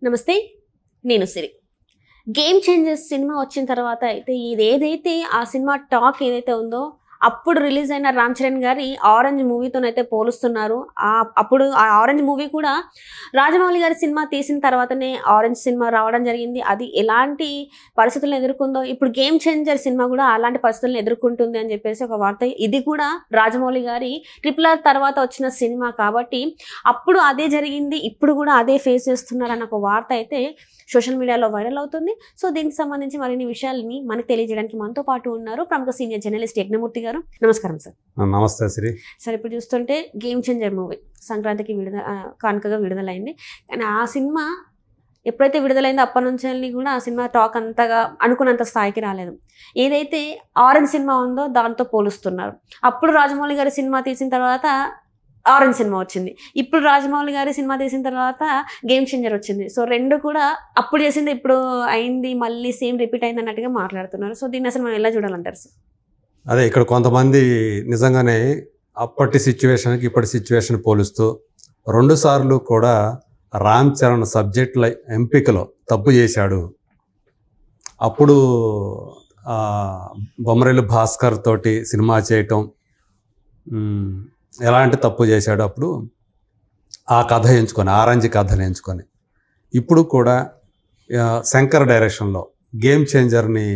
నమస్తే, నేను సిరి. Game changers cinema వచ్చిన తర్వాత అయితే ఇదేదైతే ఆ సినిమా టాక్ ఏదైతే ఉందో అప్పుడు రిలీజ్ అయిన రామ్ చరణ్ గారి ఆరెంజ్ మూవీతోనైతే పోలుస్తున్నారు. అప్పుడు ఆ ఆరెంజ్ మూవీ కూడా రాజమౌళి గారి సినిమా తీసిన తర్వాతనే ఆరెంజ్ సినిమా రావడం జరిగింది. అది ఎలాంటి పరిస్థితులను ఎదుర్కొందో ఇప్పుడు గేమ్ చేంజర్ సినిమా కూడా అలాంటి పరిస్థితులను ఎదుర్కొంటుంది అని చెప్పేసి ఒక వార్త. ఇది కూడా రాజమౌళి గారి RRR తర్వాత వచ్చిన సినిమా కాబట్టి అప్పుడు అదే జరిగింది, ఇప్పుడు కూడా అదే ఫేస్ చేస్తున్నారన్న ఒక వార్త అయితే సోషల్ మీడియాలో వైరల్ అవుతుంది. సో దీనికి సంబంధించి మరిన్ని విషయాలని మనకు తెలియజేయడానికి మనతో పాటు ఉన్నారు ప్రముఖ సీనియర్ జర్నలిస్ట్ యజ్ఞమూర్తి గారు. నమస్కారం సార్. నమస్తే శ్రీ. సార్, ఇప్పుడు చూస్తుంటే గేమ్ చేంజర్ మూవీ సంక్రాంతికి కానుకగా విడుదలైంది. కానీ ఆ సినిమా ఎప్పుడైతే విడుదలైందో అప్పటి నుంచి కూడా ఆ సినిమా టాక్ అంతగా అనుకున్నంత స్థాయికి రాలేదు. ఏదైతే ఆరెంజ్ సినిమా ఉందో దాంతో పోలుస్తున్నారు. అప్పుడు రాజమౌళి గారి సినిమా తీసిన తర్వాత ఆరెంజ్ సినిమా వచ్చింది, ఇప్పుడు రాజమౌళి గారి సినిమా తీసిన తర్వాత గేమ్ చేంజర్ వచ్చింది. సో రెండు కూడా అప్పుడు చేసింది ఇప్పుడు అయింది, మళ్ళీ సేమ్ రిపీట్ అయింది అన్నట్టుగా మాట్లాడుతున్నారు. సో దీన్ని అసలు మనం ఎలా చూడాలంటారు సార్? అదే ఇక్కడ కొంతమంది నిజంగానే అప్పటి సిచ్యువేషన్కి ఇప్పటి సిచ్యువేషన్ పోలుస్తూ 2 సార్లు కూడా రామ్ చరణ్ సబ్జెక్టుల ఎంపికలో తప్పు చేశాడు. అప్పుడు బొమ్మరేలు భాస్కర్ తోటి సినిమా చేయటం ఎలాంటి తప్పు చేశాడు అప్పుడు ఆ కథ ఎంచుకొని, ఆరెంజ్ కథను ఎంచుకొని. ఇప్పుడు కూడా శంకర్ డైరెక్షన్లో గేమ్ చేంజర్ని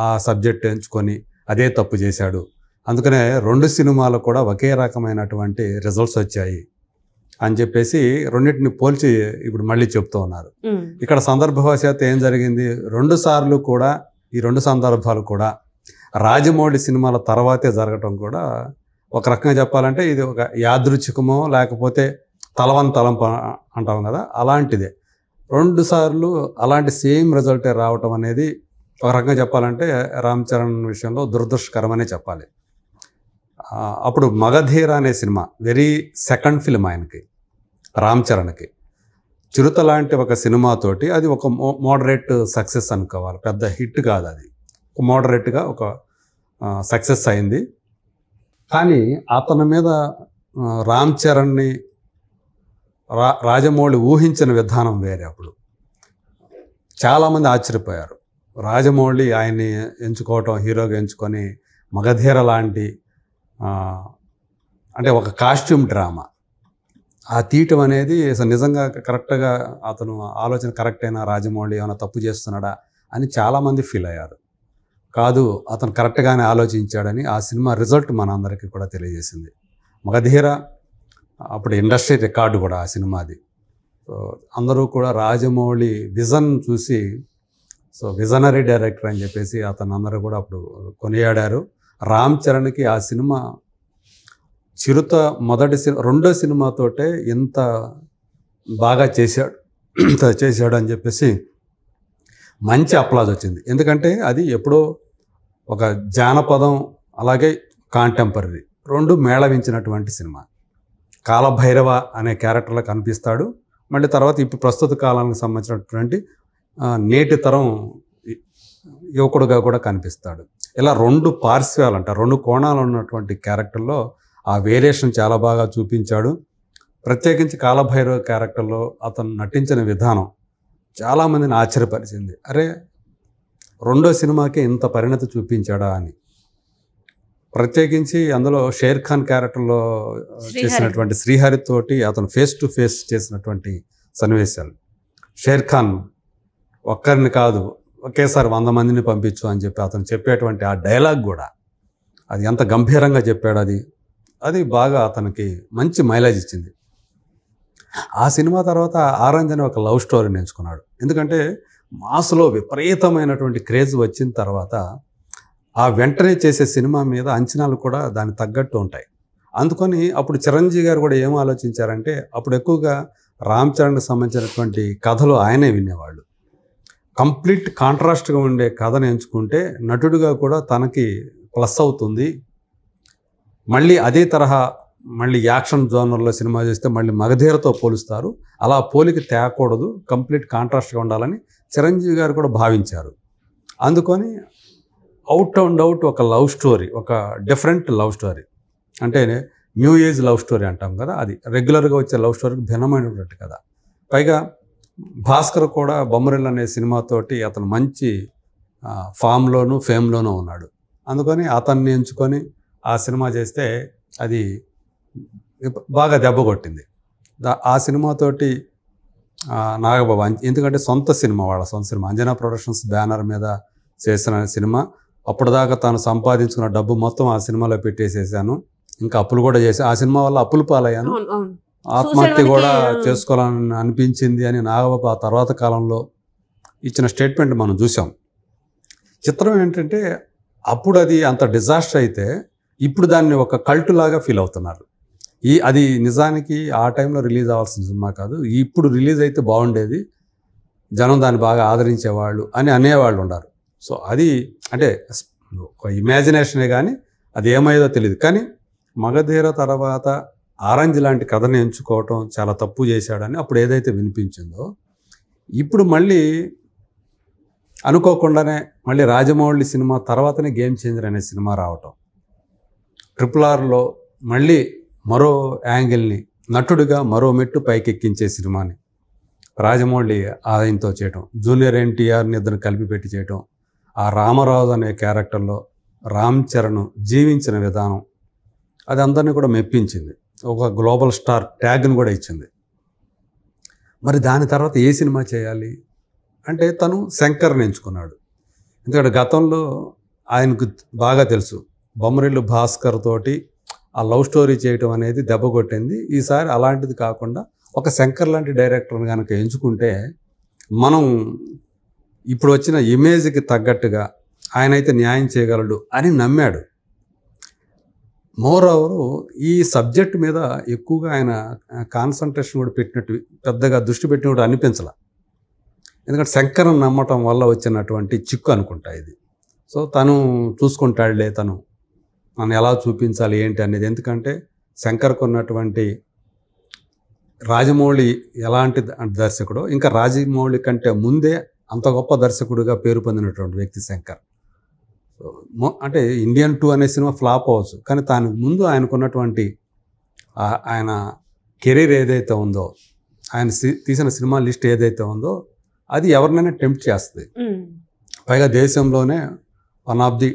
ఆ సబ్జెక్ట్ ఎంచుకొని అదే తప్పు చేశాడు. అందుకనే 2 సినిమాలు కూడా ఒకే రకమైనటువంటి రిజల్ట్స్ వచ్చాయి అని చెప్పేసి రెండింటిని పోల్చి ఇప్పుడు మళ్ళీ చెప్తూ ఉన్నారు. ఇక్కడ సందర్భవశాత్తు ఏం జరిగింది, 2 సార్లు కూడా ఈ 2 సందర్భాలు కూడా రాజమౌళి సినిమాల తర్వాతే జరగటం కూడా ఒక రకంగా చెప్పాలంటే ఇది ఒక యాదృచ్ఛికమో లేకపోతే తలంపు అంటాం కదా, అలాంటిదే. 2 సార్లు అలాంటి సేమ్ రిజల్టే రావటం అనేది ఒక రకంగా చెప్పాలంటే రామ్ చరణ్ విషయంలో దురదృష్టకరమనే చెప్పాలి. అప్పుడు మగధీర అనే సినిమా వెరీ సెకండ్ ఫిల్మ్ ఆయనకి, రామ్ చరణ్కి. చిరుత లాంటి ఒక సినిమాతోటి అది ఒక మోడరేట్ సక్సెస్ అనుకోవాలి, పెద్ద హిట్ కాదు, అది ఒక మోడరేట్గా ఒక సక్సెస్ అయింది. కానీ అతని మీద రామ్ చరణ్ని రాజమౌళి ఊహించిన విధానం వేరే. అప్పుడు చాలామంది ఆశ్చర్యపోయారు. రాజమౌళి ఆయన్ని ఎంచుకోవటం, హీరోగా ఎంచుకొని మగధీర లాంటి అంటే ఒక కాస్ట్యూమ్ డ్రామా ఆ తీయటం అనేది నిజంగా కరెక్ట్గా అతను ఆలోచన కరెక్ట్ అయినా, రాజమౌళి ఏమైనా తప్పు చేస్తున్నాడా అని చాలామంది ఫీల్ అయ్యారు. కాదు, అతను కరెక్ట్గానే ఆలోచించాడని ఆ సినిమా రిజల్ట్ మనందరికీ కూడా తెలియజేసింది. మగధీర అప్పుడు ఇండస్ట్రీ రికార్డు కూడా ఆ సినిమాది. సో అందరూ కూడా రాజమౌళి విజన్ చూసి విజనరీ డైరెక్టర్ అని చెప్పేసి అతను అందరూ కూడా అప్పుడు కొనియాడారు. రామ్ చరణ్కి ఆ సినిమా చిరుత రెండో సినిమాతోటే ఎంత బాగా చేశాడు అని చెప్పేసి మంచి అప్లాజ్ వచ్చింది. ఎందుకంటే అది ఎప్పుడో ఒక జానపదం అలాగే కాంటెంపరీ 2 మేళవించినటువంటి సినిమా. కాలభైరవ అనే క్యారెక్టర్లో కనిపిస్తాడు. మళ్ళీ తర్వాత ఇప్పుడు ప్రస్తుత కాలానికి సంబంధించినటువంటి నేటి తరం యువకుడుగా కూడా కనిపిస్తాడు. ఇలా 2 పార్శ్వాలు అంట, 2 కోణాలు ఉన్నటువంటి క్యారెక్టర్లో ఆ వేరియేషన్ చాలా బాగా చూపించాడు. ప్రత్యేకించి కాలభైరవ క్యారెక్టర్లో అతను నటించిన విధానం చాలామందిని ఆశ్చర్యపరిచింది. అరే, 2వ సినిమాకే ఇంత పరిణతి చూపించాడా అని. ప్రత్యేకించి అందులో షేర్ ఖాన్ క్యారెక్టర్లో చేసినటువంటి శ్రీహరితోటి అతను ఫేస్ టు ఫేస్ చేసినటువంటి సన్నివేశాలు. షేర్ ఖాన్ ఒక్కరిని కాదు ఒకేసారి 100 మందిని పంపించు అని చెప్పి అతను చెప్పేటువంటి ఆ డైలాగ్ కూడా అది ఎంత గంభీరంగా చెప్పాడు. అది బాగా అతనికి మంచి మైలేజ్ ఇచ్చింది. ఆ సినిమా తర్వాత ఆరెంజ్ అనే ఒక లవ్ స్టోరీని ఎంచుకున్నాడు. ఎందుకంటే మాస్లో విపరీతమైనటువంటి క్రేజ్ వచ్చిన తర్వాత ఆ వెంటనే చేసే సినిమా మీద అంచనాలు కూడా దానికి తగ్గట్టు ఉంటాయి. అందుకని అప్పుడు చిరంజీవి గారు కూడా ఏం ఆలోచించారంటే, అప్పుడు ఎక్కువగా రామ్ చరణ్కి సంబంధించినటువంటి కథలు ఆయనే వినేవాళ్ళు. కంప్లీట్ కాంట్రాస్ట్గా ఉండే కథను ఎంచుకుంటే నటుడిగా కూడా తనకి ప్లస్ అవుతుంది. మళ్ళీ అదే తరహా మళ్ళీ యాక్షన్ జోనర్లో సినిమా చేస్తే మళ్ళీ మగధీరతో పోలుస్తారు, అలా పోలికి తేకూడదు, కంప్లీట్ కాంట్రాస్ట్గా ఉండాలని చిరంజీవి గారు కూడా భావించారు. అందుకని అవుట్ అండ్ అవుట్ ఒక లవ్ స్టోరీ, ఒక డిఫరెంట్ లవ్ స్టోరీ, అంటే న్యూ ఏజ్ లవ్ స్టోరీ అంటాం కదా, అది రెగ్యులర్గా వచ్చే లవ్ స్టోరీకి భిన్నమైనటువంటి కథ. పైగా భాస్కర్ కూడా బొమ్మరిల్లు అనే సినిమాతోటి అతను మంచి ఫామ్లోను ఫేమ్లోనూ ఉన్నాడు. అందుకని అతన్ని ఎంచుకొని ఆ సినిమా చేస్తే అది బాగా దెబ్బ కొట్టింది. ఆ సినిమాతోటి నాగబాబు ఎందుకంటే సొంత సినిమా, వాళ్ళ సొంత సినిమా అంజనా ప్రొడక్షన్స్ బ్యానర్ మీద చేసిన సినిమా. అప్పటిదాకా తాను సంపాదించుకున్న డబ్బు మొత్తం ఆ సినిమాలో పెట్టేసేసాను, ఇంకా అప్పులు కూడా చేసి ఆ సినిమా వల్ల అప్పులు పాలయ్యాను, ఆత్మహత్య కూడా చేసుకోవాలని అనిపించింది అని నాగబాబు ఆ తర్వాత కాలంలో ఇచ్చిన స్టేట్మెంట్ మనం చూసాం. చిత్రం ఏంటంటే అప్పుడు అది అంత డిజాస్టర్ అయితే ఇప్పుడు దాన్ని ఒక కల్ట్ లాగా ఫీల్ అవుతున్నారు. అది నిజానికి ఆ టైంలో రిలీజ్ అవ్వాల్సిన సినిమా కాదు, ఇప్పుడు రిలీజ్ అయితే బాగుండేది, జనం దాన్ని బాగా ఆదరించేవాళ్ళు అని అనేవాళ్ళు ఉన్నారు. సో అది అంటే ఒక ఇమాజినేషనే కానీ అది ఏమయ్యేదో తెలియదు. కానీ మగధీర తర్వాత ఆరెంజ్ లాంటి కథను ఎంచుకోవటం చాలా తప్పు చేశాడని అప్పుడు ఏదైతే వినిపించిందో, ఇప్పుడు మళ్ళీ అనుకోకుండానే మళ్ళీ రాజమౌళి సినిమా తర్వాతనే గేమ్ చేంజర్ అనే సినిమా రావటం, RRRలో మళ్ళీ మరో యాంగిల్ని నటుడిగా మరో మెట్టు పైకెక్కించే సినిమాని రాజమౌళి ఆదాయంతో చేయటం, జూనియర్ ఎన్టీఆర్ని ఇద్దరు కలిపి పెట్టి చేయటం, ఆ రామరాజు అనే క్యారెక్టర్లో రామ్ చరణ్ జీవించిన విధానం అది అందరినీ కూడా మెప్పించింది, ఒక గ్లోబల్ స్టార్ ట్యాగ్ని కూడా ఇచ్చింది. మరి దాని తర్వాత ఏ సినిమా చేయాలి అంటే తను శంకర్ని ఎంచుకున్నాడు. ఎందుకంటే గతంలో ఆయనకు బాగా తెలుసు బొమ్మరిల్లు భాస్కర్ తోటి ఆ లవ్ స్టోరీ చేయటం అనేది దెబ్బ కొట్టింది. ఈసారి అలాంటిది కాకుండా ఒక శంకర్ లాంటి డైరెక్టర్ని కనుక ఎంచుకుంటే మనం ఇప్పుడు వచ్చిన ఇమేజ్కి తగ్గట్టుగా ఆయన అయితే న్యాయం చేయగలడు అని నమ్మాడు. మోర్ ఓవర్ ఈ సబ్జెక్ట్ మీద ఎక్కువగా ఆయన కాన్సన్ట్రేషన్ కూడా పెట్టినట్టు, పెద్దగా దృష్టి పెట్టినట్టు అనిపించాల. ఎందుకంటే శంకర్ని నమ్మటం వల్ల వచ్చినటువంటి చిక్కు అనుకుంటా ఇది. సో తను చూసుకుంటాడులే, తను నన్ను ఎలా చూపించాలి ఏంటి అనేది. ఎందుకంటే శంకర్కు ఉన్నటువంటి రాజమౌళి ఎలాంటి దర్శకుడు, ఇంకా రాజమౌళి కంటే ముందే అంత గొప్ప దర్శకుడిగా పేరు పొందినటువంటి వ్యక్తి శంకర్. అంటే ఇండియన్ 2 అనే సినిమా ఫ్లాప్ అవ్వచ్చు, కానీ దానికి ముందు ఆయనకున్నటువంటి ఆయన కెరీర్ ఏదైతే ఉందో, ఆయన తీసిన సినిమా లిస్ట్ ఏదైతే ఉందో అది ఎవరినైనా టెంప్ట్ చేస్తుంది. పైగా దేశంలోనే one of the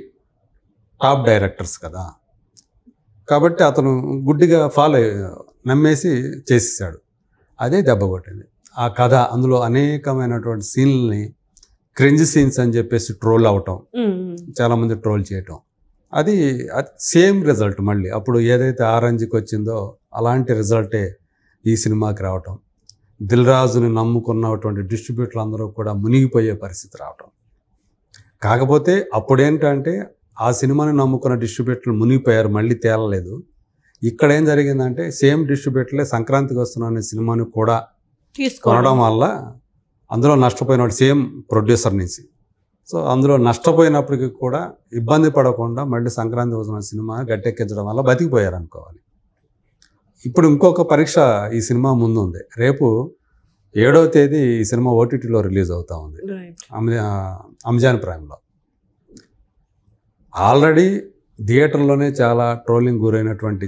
top directors కదా, కాబట్టి అతను గుడ్డిగా నమ్మేసి చేసేసాడు. అదే దెబ్బ కొట్టింది. ఆ కథ అందులో అనేకమైనటువంటి సీన్లని క్రింజ్ సీన్స్ అని చెప్పేసి ట్రోల్ అవటం, చాలామంది ట్రోల్ చేయటం, అది సేమ్ రిజల్ట్ మళ్ళీ అప్పుడు ఏదైతే ఆరెంజ్కి వచ్చిందో అలాంటి రిజల్టే ఈ సినిమాకి రావటం. దిల్ రాజుని నమ్ముకున్నటువంటి డిస్ట్రిబ్యూటర్లు అందరూ కూడా మునిగిపోయే పరిస్థితి రావటం. కాకపోతే అప్పుడేంటంటే ఆ సినిమాని నమ్ముకున్న డిస్ట్రిబ్యూటర్లు మునిగిపోయారు, మళ్ళీ తేలలేదు. ఇక్కడ ఏం జరిగిందంటే సేమ్ డిస్ట్రిబ్యూటర్లే సంక్రాంతికి వస్తున్న అనే సినిమాని కూడా కొనడం వల్ల అందులో నష్టపోయిన సేమ్ ప్రొడ్యూసర్ నుంచి. సో అందులో నష్టపోయినప్పటికీ కూడా ఇబ్బంది పడకుండా మళ్ళీ సంక్రాంతి వస్తున్న సినిమా గట్టెక్కించడం వల్ల బతికిపోయారు అనుకోవాలి. ఇప్పుడు ఇంకొక పరీక్ష ఈ సినిమా ముందు ఉంది. రేపు 7వ తేదీ ఈ సినిమా OTTలో రిలీజ్ అవుతా ఉంది, అమెజాన్ ప్రైమ్లో. ఆల్రెడీ థియేటర్లోనే చాలా ట్రోలింగ్ గురైనటువంటి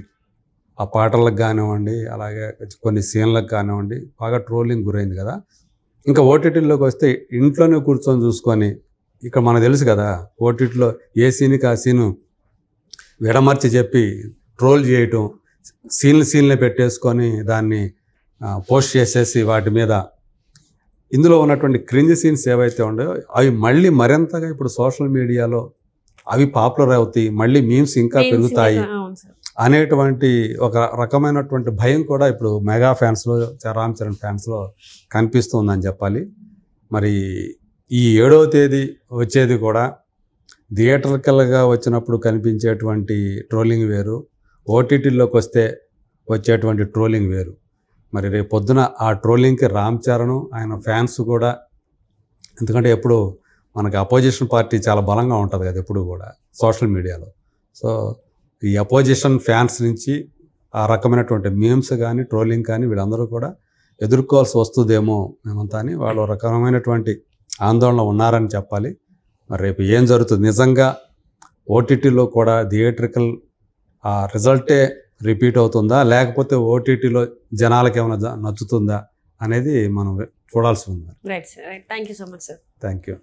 ఆ పాటలకు కానివ్వండి, అలాగే కొన్ని సీన్లకు కానివ్వండి, బాగా ట్రోలింగ్ గురైంది కదా. ఇంకా OTTలోకి వస్తే ఇంట్లోనే కూర్చొని చూసుకొని, ఇక్కడ మనకు తెలుసు కదా OTTలో ఏ సీన్కి ఆ సీను విడమర్చి చెప్పి ట్రోల్ చేయటం, సీన్లే పెట్టేసుకొని దాన్ని పోస్ట్ చేసేసి వాటి మీద ఇందులో ఉన్నటువంటి క్రింజ్ సీన్స్ ఏవైతే ఉన్నాయో అవి మళ్ళీ మరింతగా ఇప్పుడు సోషల్ మీడియాలో అవి పాపులర్ అవుతాయి, మళ్ళీ మీమ్స్ ఇంకా పెరుగుతాయి అనేటువంటి ఒక రకమైనటువంటి భయం కూడా ఇప్పుడు మెగా ఫ్యాన్స్లో, రామ్ చరణ్ ఫ్యాన్స్లో కనిపిస్తుందని చెప్పాలి. మరి ఈ 7వ తేదీ వచ్చేది కూడా థియేటర్కల్గా వచ్చినప్పుడు కనిపించేటువంటి ట్రోలింగ్ వేరు, OTTలోకి వస్తే వచ్చేటువంటి ట్రోలింగ్ వేరు. మరి రేపు పొద్దున ఆ ట్రోలింగ్కి రామ్ చరణ్ ఆయన ఫ్యాన్స్ కూడా, ఎందుకంటే ఎప్పుడు మనకి అపోజిషన్ పార్టీ చాలా బలంగా ఉంటుంది కదా ఎప్పుడు కూడా సోషల్ మీడియాలో. సో ఈ అపోజిషన్ ఫ్యాన్స్ నుంచి ఆ రకమైనటువంటి మీమ్స్ కానీ ట్రోలింగ్ కానీ వీళ్ళందరూ కూడా ఎదుర్కోవాల్సి వస్తుందేమో మేమంతా అని వాళ్ళు రకమైనటువంటి ఆందోళన ఉన్నారని చెప్పాలి. మరి రేపు ఏం జరుగుతుంది, నిజంగా OTTలో కూడా థియేట్రికల్ ఆ రిజల్టే రిపీట్ అవుతుందా, లేకపోతే OTTలో జనాలకి ఏమైనా నచ్చుతుందా అనేది మనం చూడాల్సి ఉంది. Right sir, right. Thank you so much sir. Thank you.